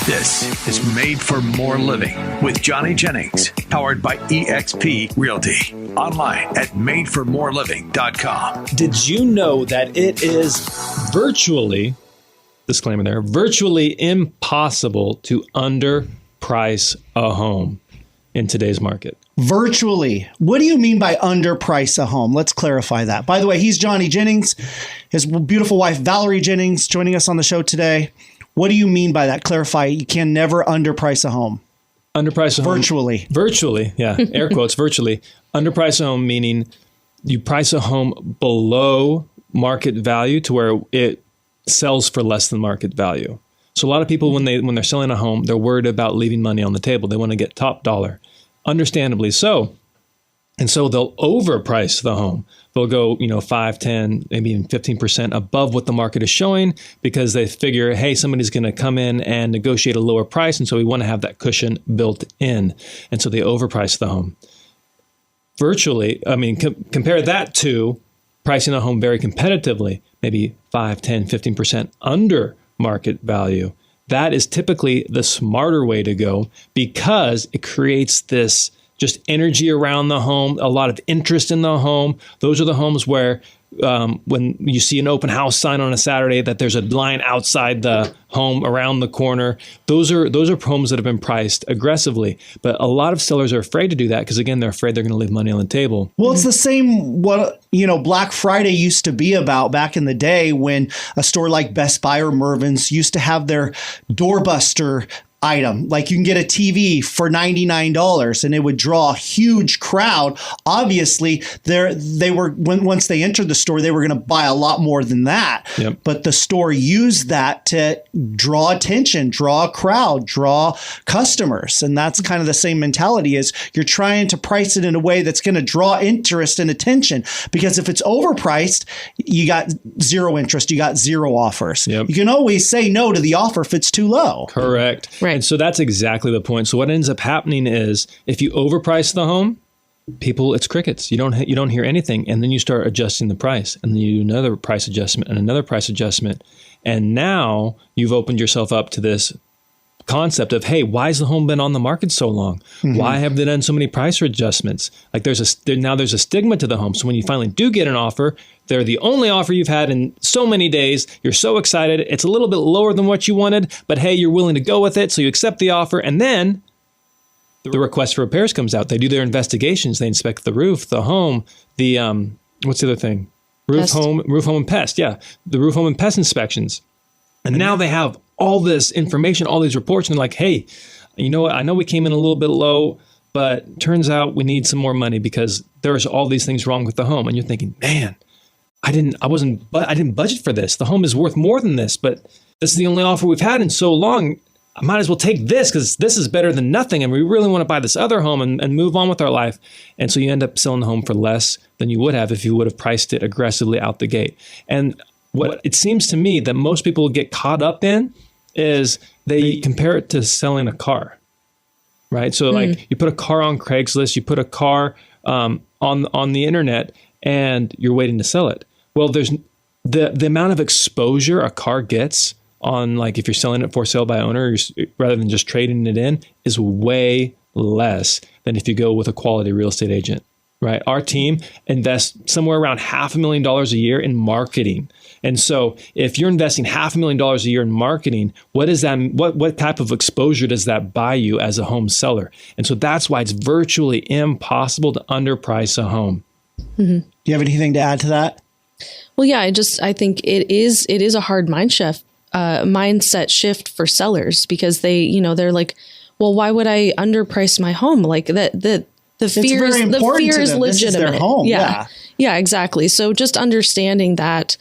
This is Made for More Living with Johnny Jennings, powered by eXp Realty. Online at madeformoreliving.com. Did you know that it is virtually, disclaimer there, virtually impossible to underprice a home in today's market? Virtually. What do you mean by underprice a home? Let's clarify that. By the way, he's Johnny Jennings, his beautiful wife, Valary Jennings, joining us on the show today. What do you mean by that? Clarify. You can never underprice a home. Underprice a home. Virtually. Virtually, yeah. Air quotes, virtually. Underprice a home meaning you price a home below market value to where it sells for less than market value. So a lot of people, when they're selling a home, they're worried about leaving money on the table. They want to get top dollar. Understandably so. And so they'll overprice the home. They'll go, 5, 10, maybe even 15% above what the market is showing because they figure, hey, somebody's going to come in and negotiate a lower price. And so we want to have that cushion built in. And so they overprice the home. Virtually, compare that to pricing a home very competitively, maybe 5, 10, 15% under market value. That is typically the smarter way to go because it creates this just energy around the home, a lot of interest in the home. Those are the homes where when you see an open house sign on a Saturday that there's a line outside the home around the corner. Those are homes that have been priced aggressively. But a lot of sellers are afraid to do that because, again, they're afraid they're going to leave money on the table. Well, it's the same what Black Friday used to be about back in the day when a store like Best Buy or Mervyn's used to have their doorbuster item. Like you can get a TV for $99 and it would draw a huge crowd. Obviously, once they entered the store, they were going to buy a lot more than that. Yep. But the store used that to draw attention, draw a crowd, draw customers. And that's kind of the same mentality is you're trying to price it in a way that's going to draw interest and attention. Because if it's overpriced, you got zero interest, you got zero offers. Yep. You can always say no to the offer if it's too low. Correct. Right. And so that's exactly the point. So what ends up happening is if you overprice the home, it's crickets. You don't hear anything. And then you start adjusting the price. And then you do another price adjustment and another price adjustment. And now you've opened yourself up to this concept of, hey, why has the home been on the market so long? Mm-hmm. Why have they done so many price adjustments? Like now there's a stigma to the home. So when you finally do get an offer, they're the only offer you've had in so many days. You're so excited. It's a little bit lower than what you wanted, but hey, you're willing to go with it. So you accept the offer. And then the request for repairs comes out. They do their investigations. They inspect the roof, the home, the, what's the other thing? Roof, home, and pest. Yeah. The roof, home, and pest inspections. And now they have all this information, all these reports, and they're like, hey, you know what? I know we came in a little bit low, but turns out we need some more money because there's all these things wrong with the home. And you're thinking, man, I didn't budget for this. The home is worth more than this, but this is the only offer we've had in so long. I might as well take this because this is better than nothing. And we really want to buy this other home and move on with our life. And so you end up selling the home for less than you would have if you would have priced it aggressively out the gate. And what it seems to me that most people get caught up in is they compare it to selling a car, right? So like you put a car on Craigslist, you put a car on the internet and you're waiting to sell it. Well, there's the amount of exposure a car gets on, like if you're selling it for sale by owner rather than just trading it in is way less than if you go with a quality real estate agent, right? Our team invests somewhere around $500,000 a year in marketing. And so if you're investing $500,000 a year in marketing, what is that? What type of exposure does that buy you as a home seller? And so that's why it's virtually impossible to underprice a home. Mm-hmm. Do you have anything to add to that? Well, yeah, I think it is a hard mindset shift for sellers because they're like, well, why would I underprice my home? Like the fear is legitimate. This is their home. Yeah, exactly. So just understanding that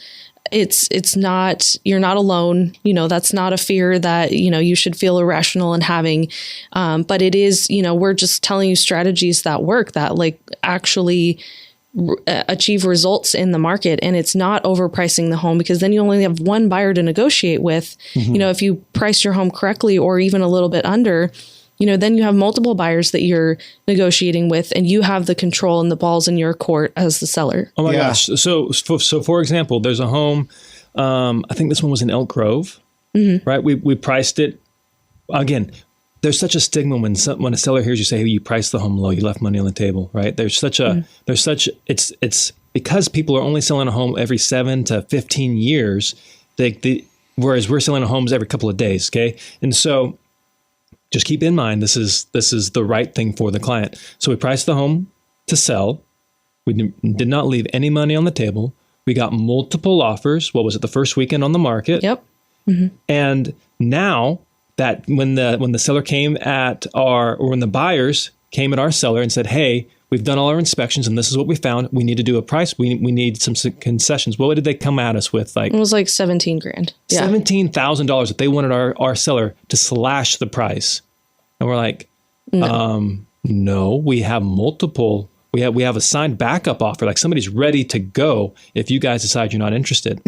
it's not, you're not alone. That's not a fear that, you should feel irrational in having. But it is, we're just telling you strategies that work, that like actually achieve results in the market. And it's not overpricing the home because then you only have one buyer to negotiate with. Mm-hmm. If you price your home correctly or even a little bit under, then you have multiple buyers that you're negotiating with and you have the control and the balls in your court as the seller. Oh my gosh. So for example, there's a home, I think this one was in Elk Grove, mm-hmm. right? We priced it again, there's such a stigma when a seller hears you say, hey, you priced the home low, you left money on the table, right? It's because people are only selling a home every 7 to 15 years, whereas we're selling homes every couple of days, okay? And so just keep in mind, this is the right thing for the client. So we priced the home to sell. We did not leave any money on the table. We got multiple offers. What was it? The first weekend on the market. Yep. And now that when the seller came when the buyers came at our seller and said, hey, we've done all our inspections and this is what we found. We need to do a price. We need some concessions. What did they come at us with? Like, it was like $17,000. Yeah. $17,000 that they wanted our seller to slash the price. And we're like, no, we have multiple. We have a signed backup offer. Like somebody's ready to go if you guys decide you're not interested.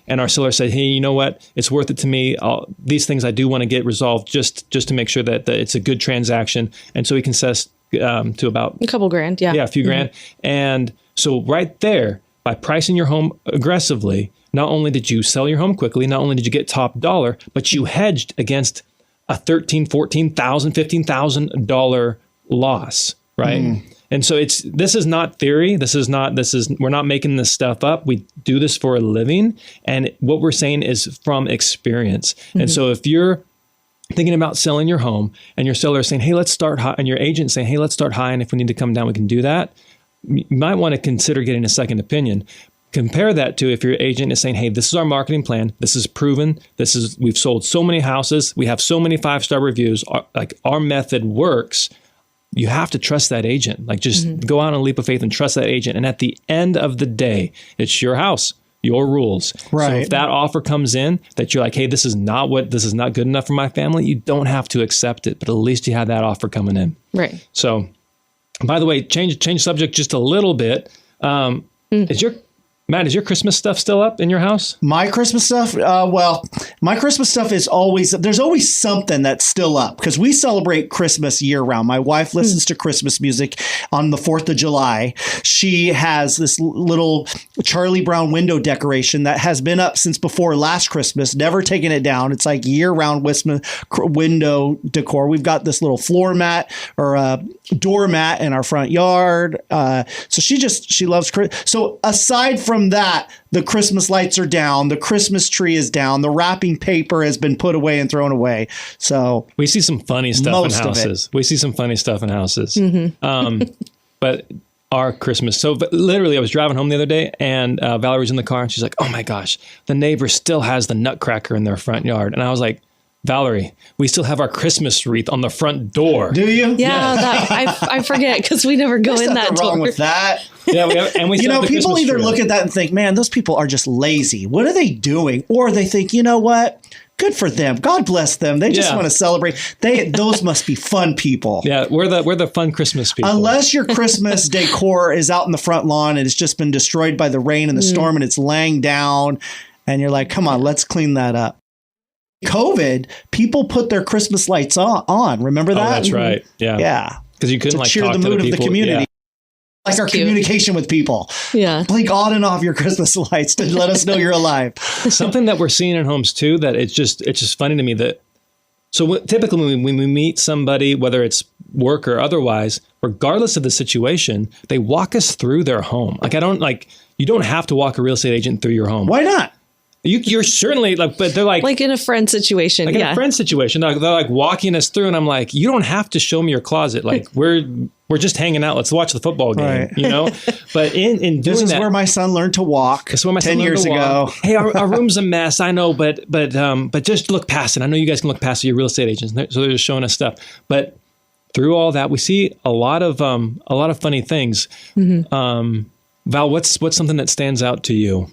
And our seller said, hey, you know what? It's worth it to me. These things I do want to get resolved just to make sure that it's a good transaction. And so we concessed to about a couple grand. Yeah. Yeah, a few grand. And so right there, by pricing your home aggressively, not only did you sell your home quickly, not only did you get top dollar, but you hedged against a $13,000, $14,000, $15,000 loss, right? And so this is not theory. We're not making this stuff up. We do this for a living. And what we're saying is from experience. And so if you're thinking about selling your home and your seller is saying, hey, let's start high, and your agent saying, hey, let's start high. And if we need to come down, we can do that. You might want to consider getting a second opinion. Compare that to if your agent is saying, hey, this is our marketing plan. This is proven. We've sold so many houses. We have so many 5-star reviews. Our method works. You have to trust that agent. Like just go out on a leap of faith and trust that agent. And at the end of the day, it's your house, your rules. Right. So if that offer comes in that you're like, hey, this is not good enough for my family, you don't have to accept it, but at least you have that offer coming in. Right. So, by the way, change subject just a little bit. Matt, is your Christmas stuff still up in your house? My Christmas stuff? My Christmas stuff is there's always something that's still up because we celebrate Christmas year round. My wife listens to Christmas music on the 4th of July. She has this little Charlie Brown window decoration that has been up since before last Christmas, never taken it down. It's like year round window decor. We've got this little floor mat or a doormat in our front yard. So she loves Christmas. So aside from that, the Christmas lights are down. The Christmas tree is down. The wrapping paper has been put away and thrown away. So we see some funny stuff in houses. But our Christmas. So literally, I was driving home the other day and Valerie was in the car and she's like, oh my gosh, the neighbor still has the nutcracker in their front yard. And I was like, Valerie, we still have our Christmas wreath on the front door. Do you? Yeah, I forget because we never go in that door. Wrong with that. Yeah, we people Christmas either tree. look at that and think, man, those people are just lazy. What are they doing? Or they think, you know what? Good for them. God bless them. They just want to celebrate. Those must be fun people. Yeah, we're the fun Christmas people. Unless your Christmas decor is out in the front lawn and it's just been destroyed by the rain and the storm and it's laying down and you're like, come on, let's clean that up. COVID, people put their Christmas lights on. Remember that? Oh, that's right. Yeah. Yeah. Because you couldn't cheer talk the to mood the of the people. community. Yeah. Like our communication with people. Yeah. Blink on and off your Christmas lights to let us know you're alive. Something that we're seeing in homes too, that it's just funny to me that, so typically when we meet somebody, whether it's work or otherwise, regardless of the situation, they walk us through their home. You don't have to walk a real estate agent through your home. Why not? You're certainly but they're like in a friend situation. In a friend situation, they're like walking us through, and I'm like, you don't have to show me your closet. Like we're just hanging out. Let's watch the football game, right. But in doing this is where my son learned to walk. That's where my 10 son years ago. Hey, our room's a mess. I know, but just look past it. I know you guys can look past it. You're real estate agents, so they're just showing us stuff. But through all that, we see a lot of funny things. Val, what's something that stands out to you?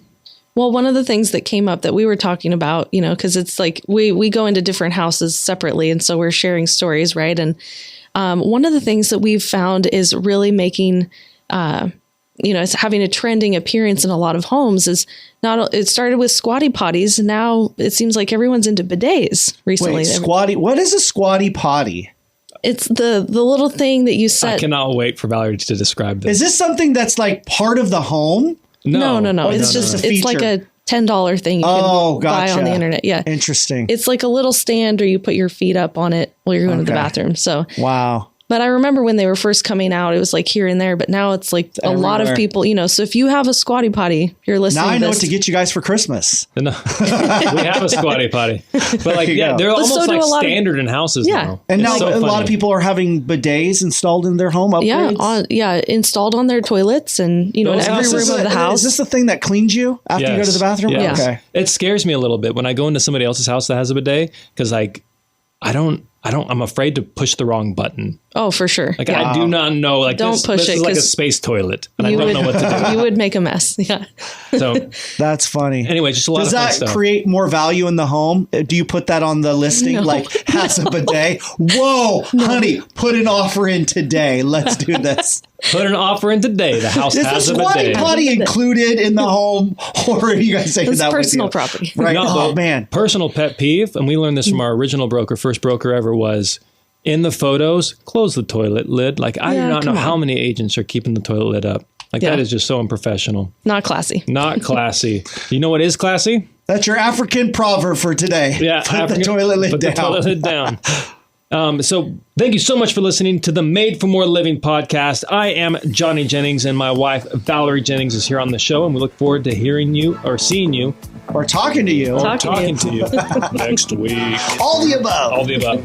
Well, one of the things that came up that we were talking about, because it's like we go into different houses separately. And so we're sharing stories, right? And one of the things that we've found is really making, it's having a trending appearance in a lot of homes is it started with squatty potties. And now it seems like everyone's into bidets recently. Wait, what is a squatty potty? It's the little thing that you set. I cannot wait for Valerie to describe this. Is this something that's like part of the home? No. It's just a feature. It's like $10 thing you can buy on the internet. Yeah. Interesting. It's like a little stand where you put your feet up on it while you're going to the bathroom. So, wow. But I remember when they were first coming out, it was like here and there, but now it's like a lot of people, so if you have a squatty potty, you're listening now I to know this. what to get you guys for Christmas. No. We have a squatty potty, but like, they're almost like standard in houses now. And it's now so a funny. lot of people are having bidets installed in their home upgrades. Installed on their toilets and, in every room of the house. Is this the thing that cleans you after you go to the bathroom? Yes. Okay. It scares me a little bit when I go into somebody else's house that has a bidet, because I'm afraid to push the wrong button. Oh, for sure. Like I do not know. Like don't push this it, is like a space toilet, and I don't know what to do. You would make a mess. Yeah. So that's funny. Anyway, just a lot of fun stuff. Does that create more value in the home? Do you put that on the listing? No. Like has a bidet? Whoa, honey, put an offer in today. Let's do this. Put an offer in today. The house has a bidet. Is the squatty potty included in the home, or are you guys saying it's that personal property? Right. No, man. Personal pet peeve, and we learned this from our original broker, first broker ever, was in the photos, close the toilet lid. Like I do not know how many agents are keeping the toilet lid up. Like that is just so unprofessional. Not classy. Not classy. You know what is classy? That's your African proverb for today. Yeah. Put the toilet lid down. Put the toilet lid down. So thank you so much for listening to the Made for More Living podcast. I am Johnny Jennings, and my wife, Valary Jennings, is here on the show, and we look forward to hearing you or seeing you. Or talking to you. Or talking to you next week. All the above. All the above.